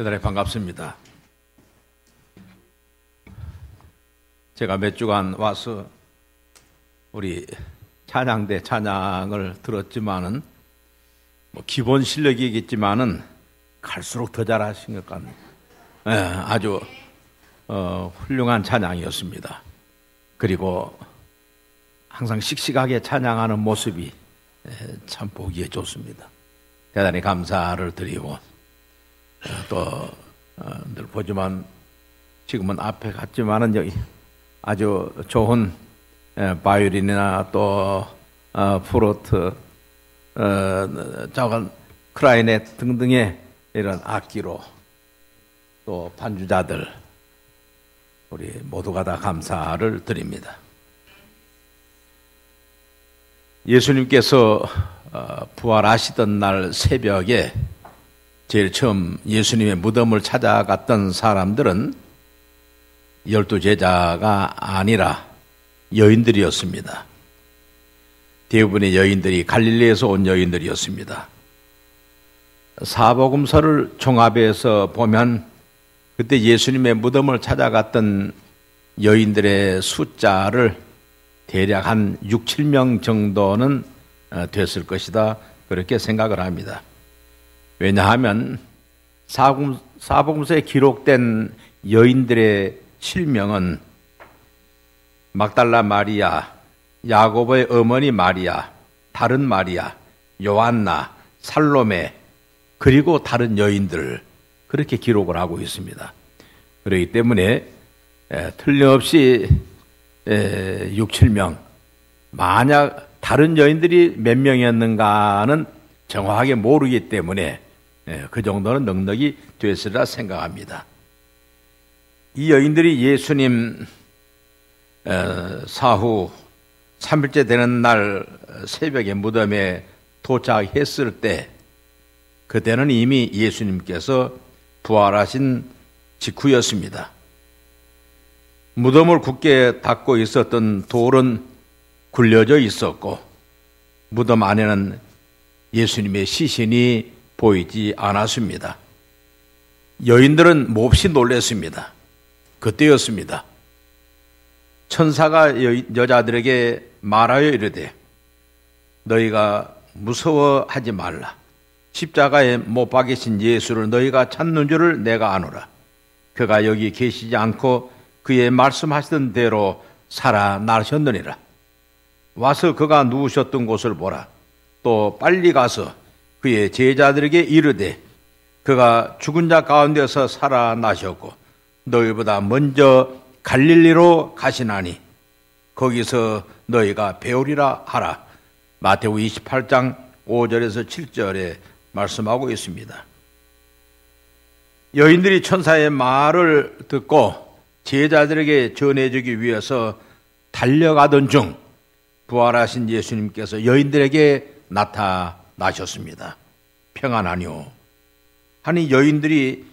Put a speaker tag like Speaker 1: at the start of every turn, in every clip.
Speaker 1: 대단히 반갑습니다. 제가 몇 주간 와서 우리 찬양대 찬양을 들었지만은 기본 실력이겠지만은 갈수록 더 잘하신 것 같네요. 네, 아주 훌륭한 찬양이었습니다. 그리고 항상 씩씩하게 찬양하는 모습이 참 보기에 좋습니다. 대단히 감사를 드리고 또 늘 보지만 지금은 앞에 갔지만은 여기 아주 좋은 바이올린이나 또 플루트, 작은 클라리넷 등등의 이런 악기로 또 반주자들 우리 모두가 다 감사를 드립니다. 예수님께서 부활하시던 날 새벽에 제일 처음 예수님의 무덤을 찾아갔던 사람들은 12제자가 아니라 여인들이었습니다. 대부분의 여인들이 갈릴리에서 온 여인들이었습니다. 사복음서를 종합해서 보면 그때 예수님의 무덤을 찾아갔던 여인들의 숫자를 대략 한 6, 7명 정도는 됐을 것이다, 그렇게 생각을 합니다. 왜냐하면 사복음서에 기록된 여인들의 실명은 막달라 마리아, 야고보의 어머니 마리아, 다른 마리아, 요한나, 살로메, 그리고 다른 여인들, 그렇게 기록을 하고 있습니다. 그렇기 때문에 틀림없이 6, 7명, 만약 다른 여인들이 몇 명이었는가는 정확하게 모르기 때문에 그 정도는 넉넉히 됐으리라 생각합니다. 이 여인들이 예수님 사후 3일째 되는 날 새벽에 무덤에 도착했을 때 그때는 이미 예수님께서 부활하신 직후였습니다. 무덤을 굳게 닫고 있었던 돌은 굴려져 있었고 무덤 안에는 예수님의 시신이 보이지 않았습니다. 여인들은 몹시 놀랐습니다. 그때였습니다. 천사가 여자들에게 말하여 이르되 너희가 무서워하지 말라. 십자가에 못 박이신 예수를 너희가 찾는 줄을 내가 아노라. 그가 여기 계시지 않고 그의 말씀하시던 대로 살아나셨느니라. 와서 그가 누우셨던 곳을 보라. 또 빨리 가서 그의 제자들에게 이르되 그가 죽은 자 가운데서 살아나셨고 너희보다 먼저 갈릴리로 가시나니 거기서 너희가 배우리라 하라. 마태복음 28장 5절에서 7절에 말씀하고 있습니다. 여인들이 천사의 말을 듣고 제자들에게 전해주기 위해서 달려가던 중 부활하신 예수님께서 여인들에게 나타나셨습니다. 평안하뇨 하니 여인들이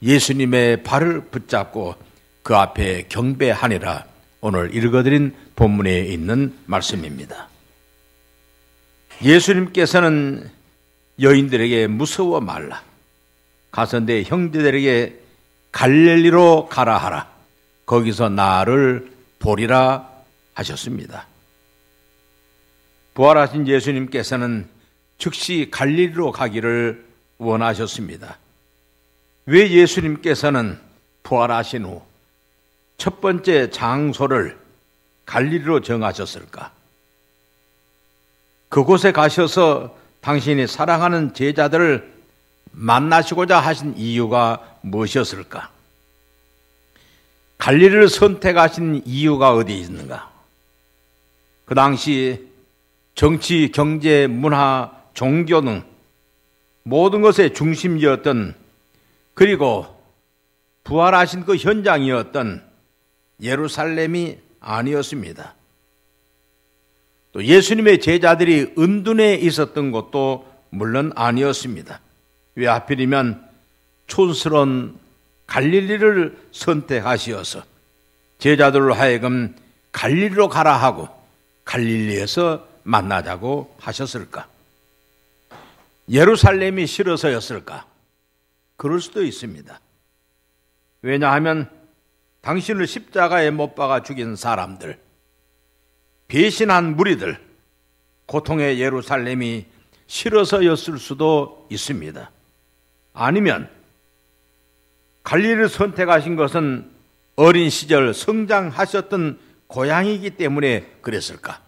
Speaker 1: 예수님의 발을 붙잡고 그 앞에 경배하니라. 오늘 읽어드린 본문에 있는 말씀입니다. 예수님께서는 여인들에게 무서워 말라. 가서 내 형제들에게 갈릴리로 가라 하라. 거기서 나를 보리라 하셨습니다. 부활하신 예수님께서는 즉시 갈릴리로 가기를 원하셨습니다. 왜 예수님께서는 부활하신 후 첫 번째 장소를 갈릴리로 정하셨을까? 그곳에 가셔서 당신이 사랑하는 제자들을 만나시고자 하신 이유가 무엇이었을까? 갈릴리를 선택하신 이유가 어디 있는가? 그 당시 정치, 경제, 문화, 종교 등 모든 것의 중심이었던, 그리고 부활하신 그 현장이었던 예루살렘이 아니었습니다. 또 예수님의 제자들이 은둔에 있었던 것도 물론 아니었습니다. 왜 하필이면 촌스러운 갈릴리를 선택하시어서 제자들로 하여금 갈릴리로 가라 하고 갈릴리에서 만나자고 하셨을까? 예루살렘이 싫어서였을까? 그럴 수도 있습니다. 왜냐하면 당신을 십자가에 못 박아 죽인 사람들, 배신한 무리들, 고통의 예루살렘이 싫어서였을 수도 있습니다. 아니면 갈릴리를 선택하신 것은 어린 시절 성장하셨던 고향이기 때문에 그랬을까?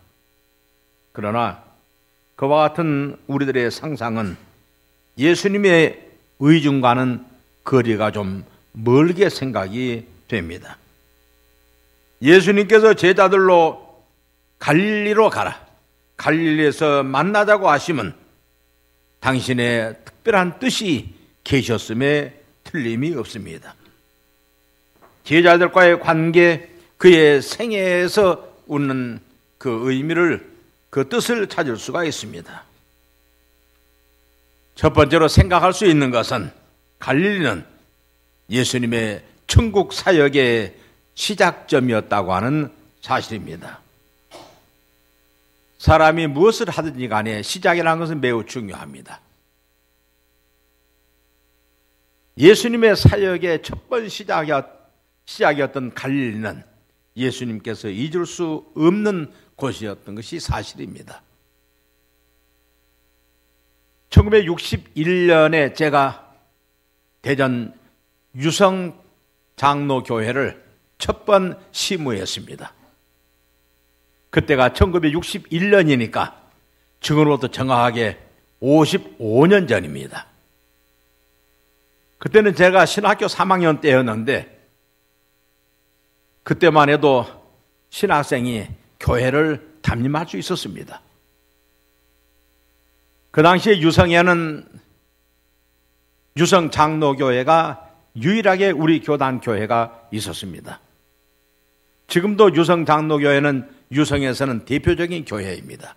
Speaker 1: 그러나 그와 같은 우리들의 상상은 예수님의 의중과는 거리가 좀 멀게 생각이 됩니다. 예수님께서 제자들로 갈릴리로 가라, 갈릴리에서 만나자고 하시면 당신의 특별한 뜻이 계셨음에 틀림이 없습니다. 제자들과의 관계, 그의 생애에서 웃는 그 의미를, 그 뜻을 찾을 수가 있습니다. 첫 번째로 생각할 수 있는 것은 갈릴리는 예수님의 천국 사역의 시작점이었다고 하는 사실입니다. 사람이 무엇을 하든지 간에 시작이라는 것은 매우 중요합니다. 예수님의 사역의 첫 번 시작이었던 갈릴리는 예수님께서 잊을 수 없는 곳이었던 것이 사실입니다. 1961년에 제가 대전 유성장로교회를 첫 번 시무했습니다. 그때가 1961년이니까 지금으로부터 정확하게 55년 전입니다. 그때는 제가 신학교 3학년 때였는데 그때만 해도 신학생이 교회를 담임할 수 있었습니다. 그 당시에 유성에는 유성장로교회가 유일하게 우리 교단 교회가 있었습니다. 지금도 유성장로교회는 유성에서는 대표적인 교회입니다.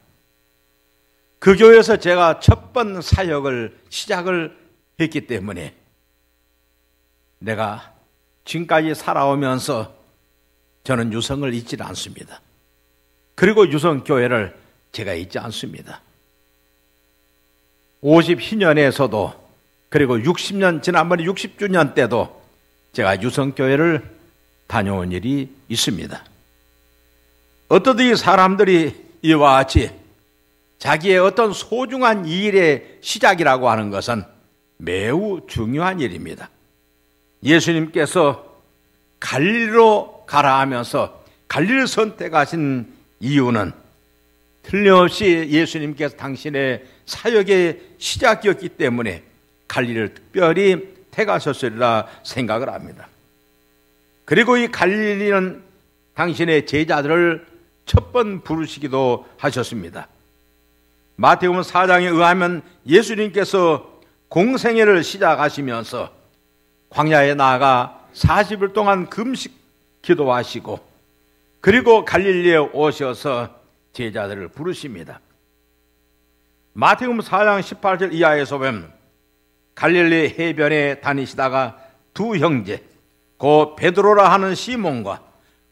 Speaker 1: 그 교회에서 제가 첫 번 사역을 시작을 했기 때문에 내가 지금까지 살아오면서 저는 유성을 잊지 않습니다. 그리고 유성교회를 제가 잊지 않습니다. 50희년에서도 그리고 60년, 지난번에 60주년 때도 제가 유성교회를 다녀온 일이 있습니다. 어떠든지 사람들이 이와 같이 자기의 어떤 소중한 일의 시작이라고 하는 것은 매우 중요한 일입니다. 예수님께서 갈릴리로 가라 하면서 갈릴리를 선택하신 이유는 틀림없이 예수님께서 당신의 사역의 시작이었기 때문에 갈릴리를 특별히 택하셨으리라 생각을 합니다. 그리고 이 갈릴리는 당신의 제자들을 첫 번 부르시기도 하셨습니다. 마태복음 4장에 의하면 예수님께서 공생애를 시작하시면서 광야에 나아가 40일 동안 금식 기도하시고 그리고 갈릴리에 오셔서 제자들을 부르십니다. 마태복음 4장 18절 이하에서 보면 갈릴리 해변에 다니시다가 두 형제 곧 베드로라 하는 시몬과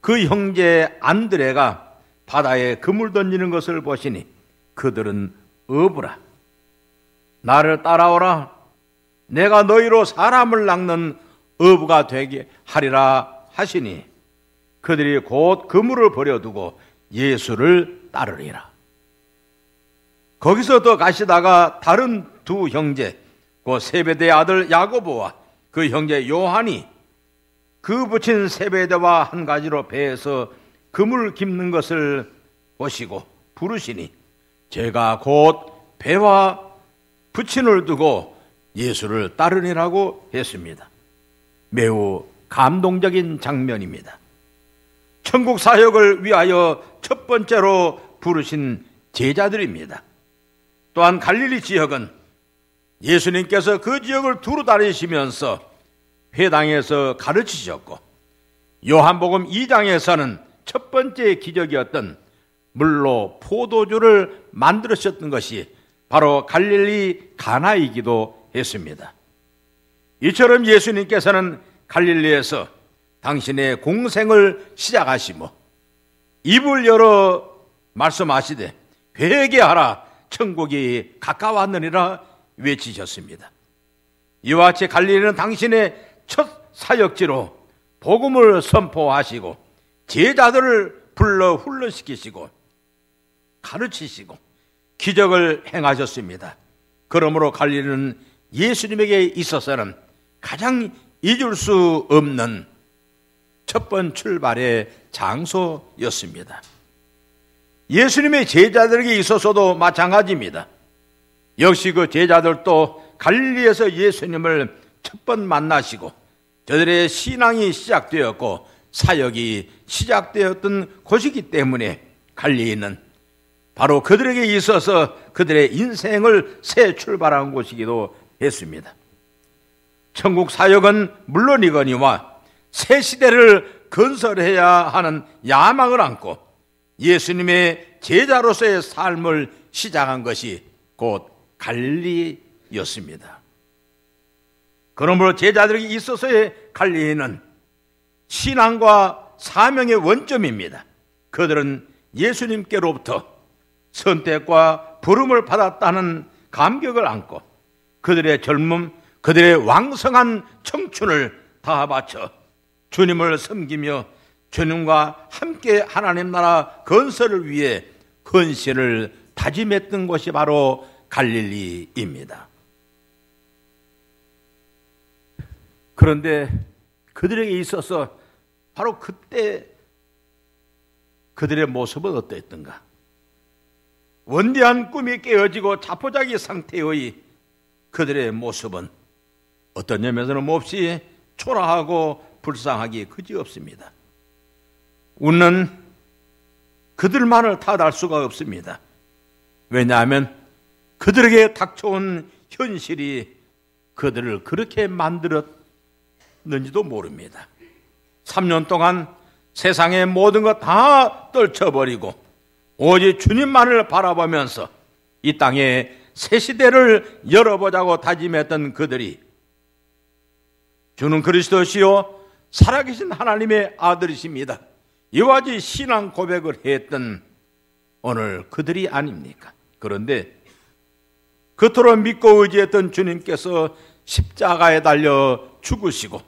Speaker 1: 그 형제 안드레가 바다에 그물 던지는 것을 보시니 그들은 어부라. 나를 따라오라. 내가 너희로 사람을 낚는 어부가 되게 하리라 하시니 그들이 곧 그물을 버려두고 예수를 따르리라. 거기서 더 가시다가 다른 두 형제 곧 세베대의 아들 야고보와 그 형제 요한이 그 붙인 세베대와 한 가지로 배에서 그물 깁는 것을 보시고 부르시니 제가 곧 배와 붙임을 두고 예수를 따르니라고 했습니다. 매우 감동적인 장면입니다. 천국 사역을 위하여 첫 번째로 부르신 제자들입니다. 또한 갈릴리 지역은 예수님께서 그 지역을 두루 다니시면서 회당에서 가르치셨고 요한복음 2장에서는 첫 번째 기적이었던 물로 포도주를 만들으셨던 것이 바로 갈릴리 가나이기도 했습니다. 이처럼 예수님께서는 갈릴리에서 당신의 공생을 시작하시고 입을 열어 말씀하시되 회개하라 천국이 가까웠느니라 외치셨습니다. 이와 같이 갈릴리는 당신의 첫 사역지로 복음을 선포하시고 제자들을 불러 훈련시키시고 가르치시고 기적을 행하셨습니다. 그러므로 갈릴리는 예수님에게 있어서는 가장 잊을 수 없는 첫 번 출발의 장소였습니다. 예수님의 제자들에게 있어서도 마찬가지입니다. 역시 그 제자들도 갈릴리에서 예수님을 첫 번 만나시고 저들의 신앙이 시작되었고 사역이 시작되었던 곳이기 때문에 갈릴리는 바로 그들에게 있어서 그들의 인생을 새 출발한 곳이기도 했습니다. 천국 사역은 물론이거니와 새 시대를 건설해야 하는 야망을 안고 예수님의 제자로서의 삶을 시작한 것이 곧 갈릴리였습니다. 그러므로 제자들에게 있어서의 갈릴리는 신앙과 사명의 원점입니다. 그들은 예수님께로부터 선택과 부름을 받았다는 감격을 안고 그들의 젊음, 그들의 왕성한 청춘을 다 바쳐 주님을 섬기며 주님과 함께 하나님 나라 건설을 위해 헌신을 다짐했던 것이 바로 갈릴리입니다. 그런데 그들에게 있어서 바로 그때 그들의 모습은 어떠했던가? 원대한 꿈이 깨어지고 자포자기 상태의 그들의 모습은 어떤 점에서는 몹시 초라하고 불쌍하기 그지없습니다. 웃는 그들만을 탓할 수가 없습니다. 왜냐하면 그들에게 닥쳐온 현실이 그들을 그렇게 만들었는지도 모릅니다. 3년 동안 세상의 모든 것 다 떨쳐버리고 오직 주님만을 바라보면서 이 땅에 새 시대를 열어보자고 다짐했던 그들이 주는 그리스도시요 살아계신 하나님의 아들이십니다. 이와 같이 신앙 고백을 했던 오늘 그들이 아닙니까? 그런데 그토록 믿고 의지했던 주님께서 십자가에 달려 죽으시고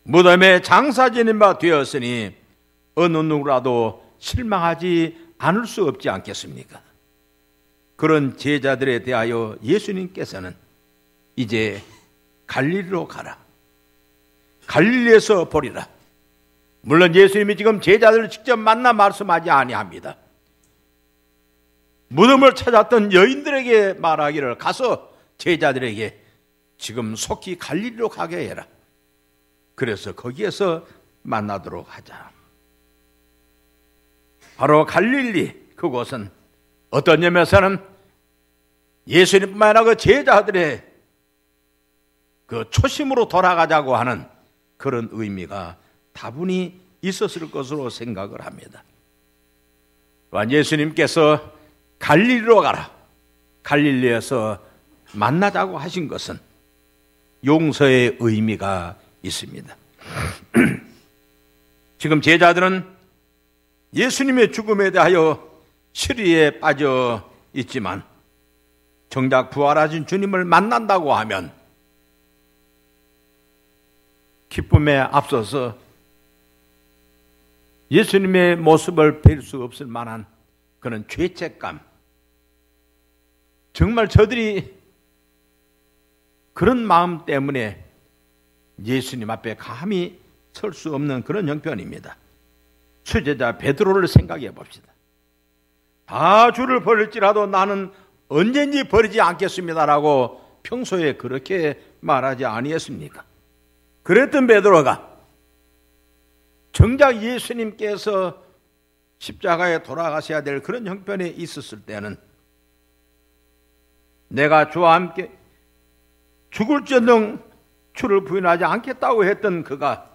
Speaker 1: 무덤에 장사지는 바 되었으니 어느 누구라도 실망하지 않을 수 없지 않겠습니까? 그런 제자들에 대하여 예수님께서는 이제 갈릴리로 가라, 갈릴리에서 보리라. 물론 예수님이 지금 제자들을 직접 만나 말씀하지 아니합니다. 무덤을 찾았던 여인들에게 말하기를 가서 제자들에게 지금 속히 갈릴리로 가게 해라. 그래서 거기에서 만나도록 하자. 바로 갈릴리, 그곳은 어떤 점에서는 예수님뿐만 아니라 그 제자들의 그 초심으로 돌아가자고 하는 그런 의미가 다분히 있었을 것으로 생각을 합니다. 또한 예수님께서 갈릴리로 가라, 갈릴리에서 만나자고 하신 것은 용서의 의미가 있습니다. 지금 제자들은 예수님의 죽음에 대하여 시리에 빠져 있지만 정작 부활하신 주님을 만난다고 하면 기쁨에 앞서서 예수님의 모습을 뵐 수 없을 만한 그런 죄책감, 정말 저들이 그런 마음 때문에 예수님 앞에 감히 설 수 없는 그런 형편입니다. 수제자 베드로를 생각해 봅시다. 다 주를 버릴지라도 나는 언제든지 버리지 않겠습니다라고 평소에 그렇게 말하지 아니했습니까? 그랬던 베드로가 정작 예수님께서 십자가에 돌아가셔야 될 그런 형편에 있었을 때는 내가 주와 함께 죽을지언정 주를 부인하지 않겠다고 했던 그가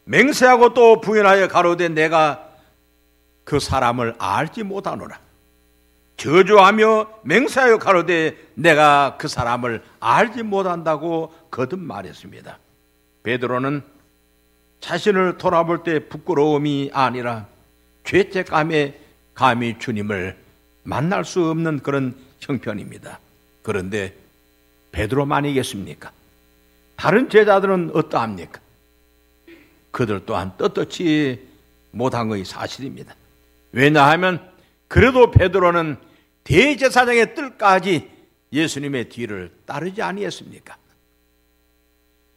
Speaker 1: 맹세하고 또 부인하여 가로되 내가 그 사람을 알지 못하노라. 저주하며 맹세하여 가로되 내가 그 사람을 알지 못한다고 거듭 말했습니다. 베드로는 자신을 돌아볼 때 부끄러움이 아니라 죄책감에 감히 주님을 만날 수 없는 그런 형편입니다. 그런데 베드로만이겠습니까? 다른 제자들은 어떠합니까? 그들 또한 떳떳지 못한 것이 사실입니다. 왜냐하면 그래도 베드로는 대제사장의 뜰까지 예수님의 뒤를 따르지 아니했습니까?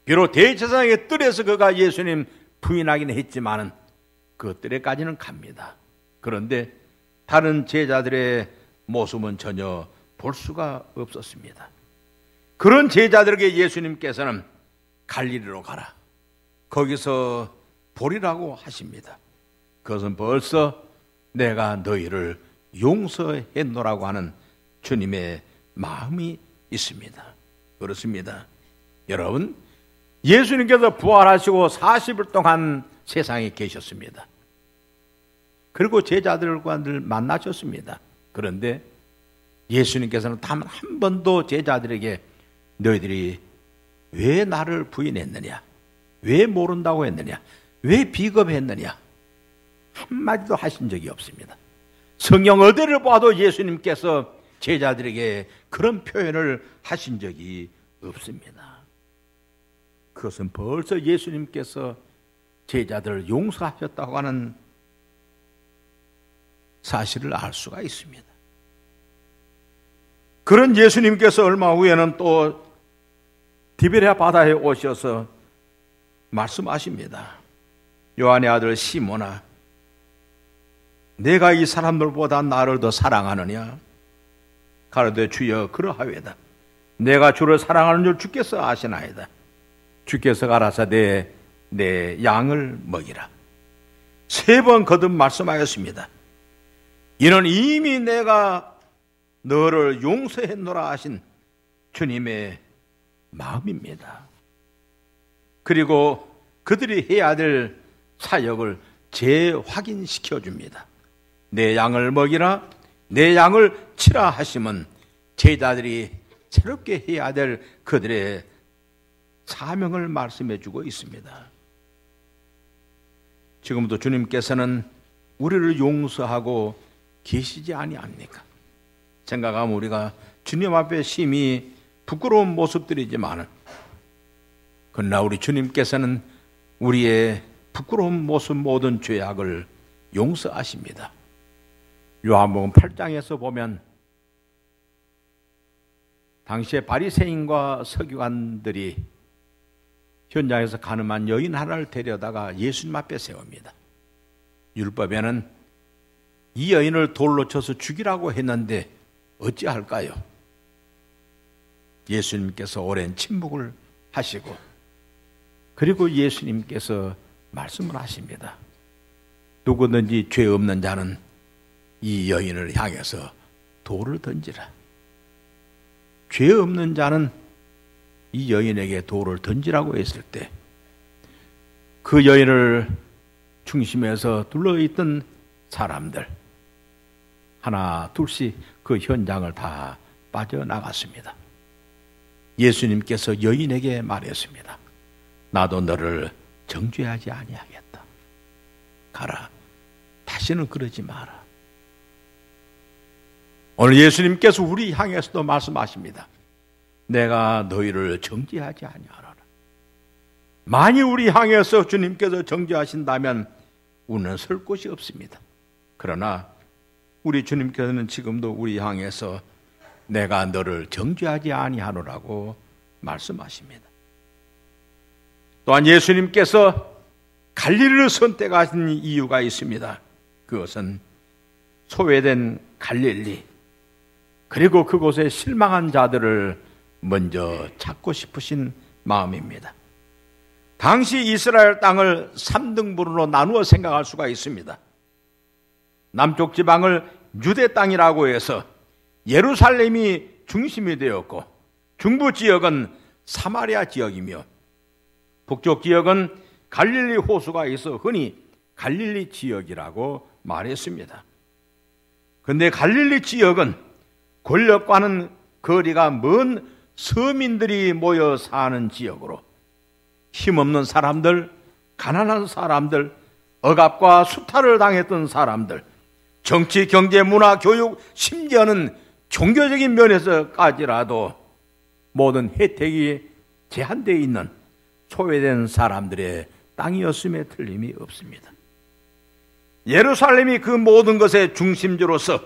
Speaker 1: 비록 대제사장의 뜰에서 그가 예수님 부인하긴 했지만은 그 뜰에까지는 갑니다. 그런데 다른 제자들의 모습은 전혀 볼 수가 없었습니다. 그런 제자들에게 예수님께서는 갈릴리로 가라, 거기서 보리라고 하십니다. 그것은 벌써 내가 너희를 용서했노라고 하는 주님의 마음이 있습니다. 그렇습니다. 여러분, 예수님께서 부활하시고 40일 동안 세상에 계셨습니다. 그리고 제자들과 늘 만나셨습니다. 그런데 예수님께서는 단 한 번도 제자들에게 너희들이 왜 나를 부인했느냐, 왜 모른다고 했느냐, 왜 비겁했느냐 한마디도 하신 적이 없습니다. 성경 어디를 봐도 예수님께서 제자들에게 그런 표현을 하신 적이 없습니다. 그것은 벌써 예수님께서 제자들을 용서하셨다고 하는 사실을 알 수가 있습니다. 그런 예수님께서 얼마 후에는 또 디베랴 바다에 오셔서 말씀하십니다. 요한의 아들 시몬아, 내가 이 사람들보다 나를 더 사랑하느냐? 가로되 주여 그러하외다. 내가 주를 사랑하는 줄 주께서 아시나이다. 주께서 가라사대 내 양을 먹이라. 3번 거듭 말씀하였습니다. 이는 이미 내가 너를 용서했노라 하신 주님의 마음입니다. 그리고 그들이 해야 될 사역을 재확인시켜 줍니다. 내 양을 먹이라, 내 양을 치라 하시면 제자들이 새롭게 해야 될 그들의 사명을 말씀해 주고 있습니다. 지금도 주님께서는 우리를 용서하고 계시지 아니합니까? 생각하면 우리가 주님 앞에 심히 부끄러운 모습들이지만, 그러나 우리 주님께서는 우리의 부끄러운 모습 모든 죄악을 용서하십니다. 요한복음 8장에서 보면 당시에 바리새인과 서기관들이 현장에서 가늠한 여인 하나를 데려다가 예수님 앞에 세웁니다. 율법에는 이 여인을 돌로 쳐서 죽이라고 했는데 어찌할까요? 예수님께서 오랜 침묵을 하시고, 그리고 예수님께서 말씀을 하십니다. 누구든지 죄 없는 자는 이 여인을 향해서 돌을 던지라. 죄 없는 자는 이 여인에게 돌을 던지라고 했을 때 그 여인을 중심에서 둘러있던 사람들 하나 둘씩 그 현장을 다 빠져나갔습니다. 예수님께서 여인에게 말했습니다. 나도 너를 정죄하지 아니하겠다. 가라. 다시는 그러지 마라. 오늘 예수님께서 우리 향해서도 말씀하십니다. 내가 너희를 정죄하지 아니하노라. 만일 우리 향해서 주님께서 정죄하신다면 우리는 설 곳이 없습니다. 그러나 우리 주님께서는 지금도 우리 향해서 내가 너를 정죄하지 아니하노라고 말씀하십니다. 또한 예수님께서 갈릴리를 선택하신 이유가 있습니다. 그것은 소외된 갈릴리, 그리고 그곳에 실망한 자들을 먼저 찾고 싶으신 마음입니다. 당시 이스라엘 땅을 3등분으로 나누어 생각할 수가 있습니다. 남쪽 지방을 유대 땅이라고 해서 예루살렘이 중심이 되었고, 중부 지역은 사마리아 지역이며 북쪽 지역은 갈릴리 호수가 있어 흔히 갈릴리 지역이라고 말했습니다. 그런데 갈릴리 지역은 권력과는 거리가 먼 서민들이 모여 사는 지역으로 힘없는 사람들, 가난한 사람들, 억압과 수탈을 당했던 사람들, 정치, 경제, 문화, 교육, 심지어는 종교적인 면에서까지라도 모든 혜택이 제한되어 있는 소외된 사람들의 땅이었음에 틀림이 없습니다. 예루살렘이 그 모든 것의 중심지로서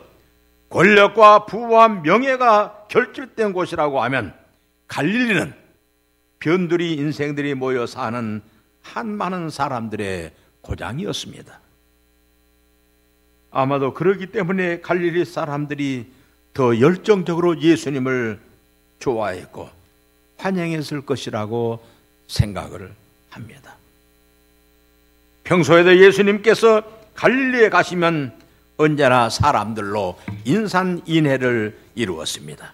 Speaker 1: 권력과 부와 명예가 결집된 곳이라고 하면 갈릴리는 변두리 인생들이 모여 사는 한 많은 사람들의 고장이었습니다. 아마도 그러기 때문에 갈릴리 사람들이 더 열정적으로 예수님을 좋아했고 환영했을 것이라고 생각을 합니다. 평소에도 예수님께서 갈릴리에 가시면 언제나 사람들로 인산인해를 이루었습니다.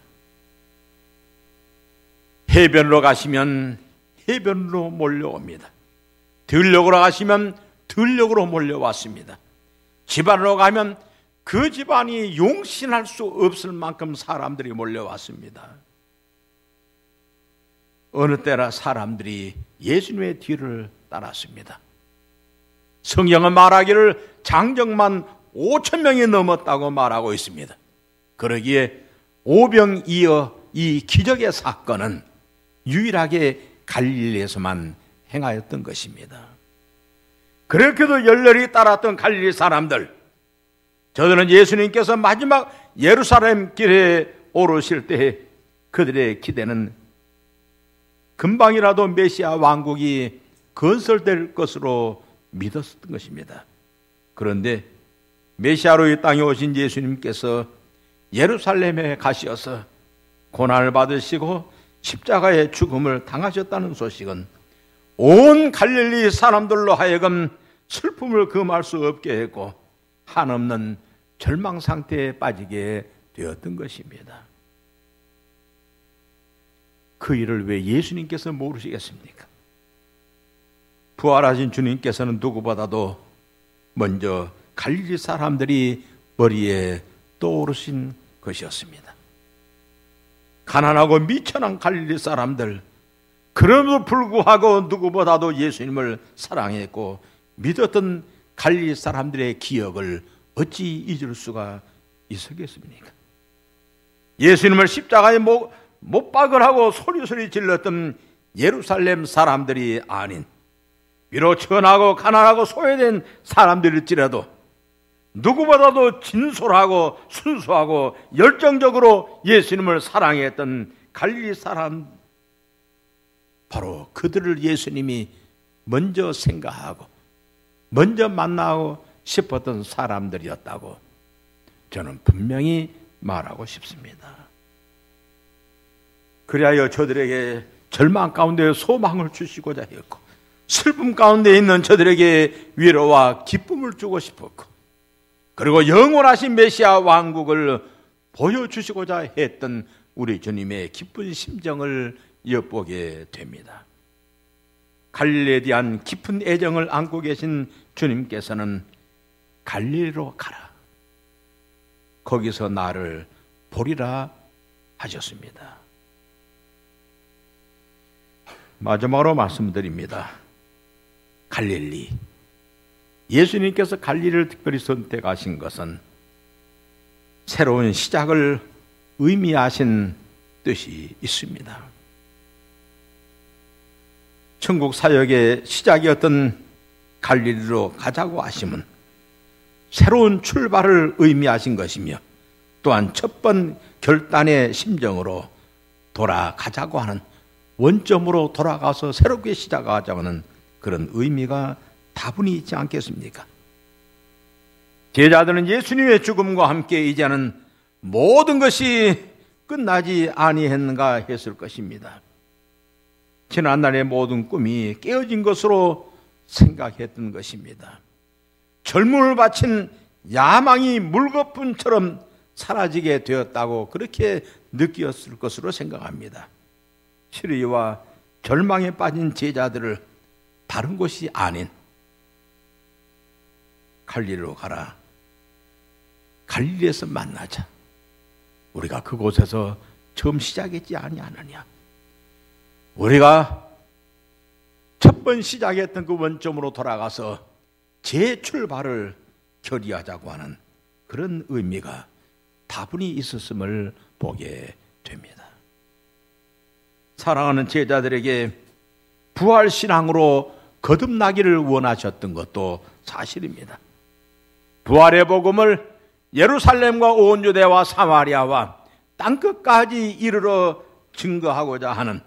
Speaker 1: 해변으로 가시면 해변으로 몰려옵니다. 들녘으로 가시면 들녘으로 몰려왔습니다. 집안으로 가면 그 집안이 용신할 수 없을 만큼 사람들이 몰려왔습니다. 어느 때나 사람들이 예수님의 뒤를 따랐습니다. 성경은 말하기를 장정만 5,000명이 넘었다고 말하고 있습니다. 그러기에 오병이어 이 기적의 사건은 유일하게 갈릴리에서만 행하였던 것입니다. 그렇게도 열렬히 따랐던 갈릴리 사람들, 저들은 예수님께서 마지막 예루살렘 길에 오르실 때 그들의 기대는 금방이라도 메시아 왕국이 건설될 것으로 믿었던 것입니다. 그런데 메시아로 이 땅에 오신 예수님께서 예루살렘에 가셔서 고난을 받으시고 십자가의 죽음을 당하셨다는 소식은 온 갈릴리 사람들로 하여금 슬픔을 금할 수 없게 했고 한없는 절망 상태에 빠지게 되었던 것입니다. 그 일을 왜 예수님께서 모르시겠습니까? 부활하신 주님께서는 누구보다도 먼저 갈릴리 사람들이 머리에 떠오르신 것이었습니다. 가난하고 미천한 갈릴리 사람들, 그럼에도 불구하고 누구보다도 예수님을 사랑했고 믿었던 갈릴리 사람들의 기억을 어찌 잊을 수가 있었겠습니까? 예수님을 십자가에 못 박으라고 소리소리 질렀던 예루살렘 사람들이 아닌, 비록 천하고 가난하고 소외된 사람들일지라도 누구보다도 진솔하고 순수하고 열정적으로 예수님을 사랑했던 갈릴리 사람, 바로 그들을 예수님이 먼저 생각하고 먼저 만나고 싶었던 사람들이었다고 저는 분명히 말하고 싶습니다. 그리하여 저들에게 절망 가운데 소망을 주시고자 했고, 슬픔 가운데 있는 저들에게 위로와 기쁨을 주고 싶었고, 그리고 영원하신 메시아 왕국을 보여주시고자 했던 우리 주님의 기쁜 심정을 엿보게 됩니다. 갈릴리에 대한 깊은 애정을 안고 계신 주님께서는 갈릴리로 가라, 거기서 나를 보리라 하셨습니다. 마지막으로 말씀드립니다. 갈릴리, 예수님께서 갈릴리를 특별히 선택하신 것은 새로운 시작을 의미하신 뜻이 있습니다. 천국 사역의 시작이었던 갈릴리로 가자고 하심은 새로운 출발을 의미하신 것이며, 또한 첫 번 결단의 심정으로 돌아가자고 하는, 원점으로 돌아가서 새롭게 시작하자고 하는 그런 의미가 다분히 있지 않겠습니까? 제자들은 예수님의 죽음과 함께 이제는 모든 것이 끝나지 아니했는가 했을 것입니다. 지난날의 모든 꿈이 깨어진 것으로 생각했던 것입니다. 젊음을 바친 야망이 물거품처럼 사라지게 되었다고 그렇게 느꼈을 것으로 생각합니다. 시리와 절망에 빠진 제자들을 다른 곳이 아닌 갈릴리로 가라, 갈릴리에서 만나자, 우리가 그곳에서 처음 시작했지 아니하느냐, 우리가 첫 번 시작했던 그 원점으로 돌아가서 재출발을 결의하자고 하는 그런 의미가 다분히 있었음을 보게 됩니다. 사랑하는 제자들에게 부활신앙으로 거듭나기를 원하셨던 것도 사실입니다. 부활의 복음을 예루살렘과 온 유대와 사마리아와 땅끝까지 이르러 증거하고자 하는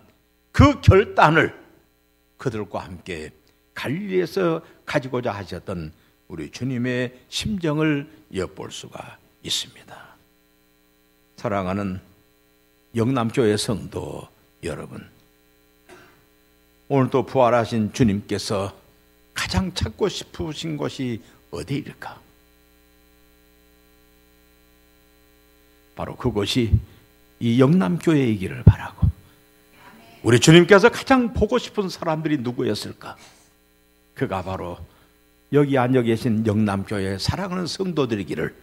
Speaker 1: 그 결단을 그들과 함께 갈릴리에서 가지고자 하셨던 우리 주님의 심정을 엿볼 수가 있습니다. 사랑하는 영남교회 성도 여러분, 오늘도 부활하신 주님께서 가장 찾고 싶으신 곳이 어디일까? 바로 그곳이 이 영남교회이기를 바라고, 우리 주님께서 가장 보고 싶은 사람들이 누구였을까? 그가 바로 여기 앉아 계신 영남교회 사랑하는 성도들이기를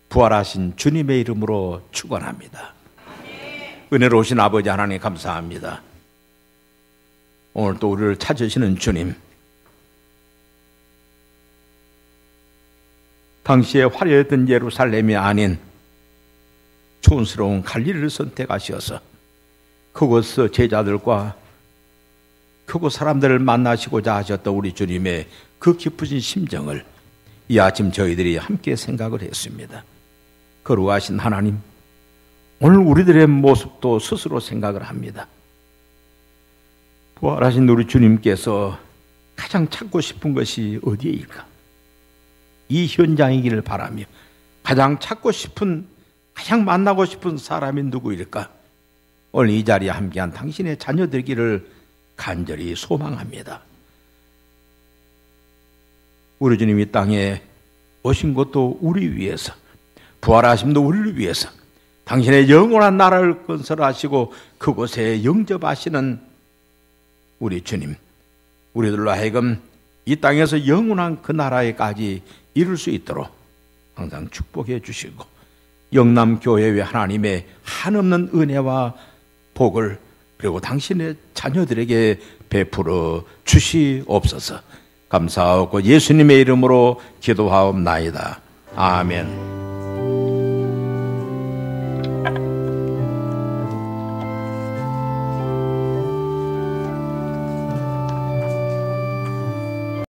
Speaker 1: 부활하신 주님의 이름으로 축원합니다. 은혜로우신 아버지 하나님 감사합니다. 오늘 또 우리를 찾으시는 주님, 당시에 화려했던 예루살렘이 아닌 촌스러운 갈릴리를 선택하셔서 그곳에서 제자들과 그곳 사람들을 만나시고자 하셨던 우리 주님의 그 깊으신 심정을 이 아침 저희들이 함께 생각을 했습니다. 거룩하신 하나님, 오늘 우리들의 모습도 스스로 생각을 합니다. 부활하신 우리 주님께서 가장 찾고 싶은 것이 어디에일까? 이 현장이기를 바라며 가장 찾고 싶은, 가장 만나고 싶은 사람이 누구일까? 오늘 이 자리에 함께한 당신의 자녀들기를 간절히 소망합니다. 우리 주님이 땅에 오신 것도 우리 위해서, 부활하심도 우리를 위해서, 당신의 영원한 나라를 건설하시고 그곳에 영접하시는 우리 주님, 우리들로 하여금 이 땅에서 영원한 그 나라에까지 이룰 수 있도록 항상 축복해 주시고 영남교회의 하나님의 한없는 은혜와 복을 그리고 당신의 자녀들에게 베풀어 주시옵소서. 감사하고 예수님의 이름으로 기도하옵나이다. 아멘.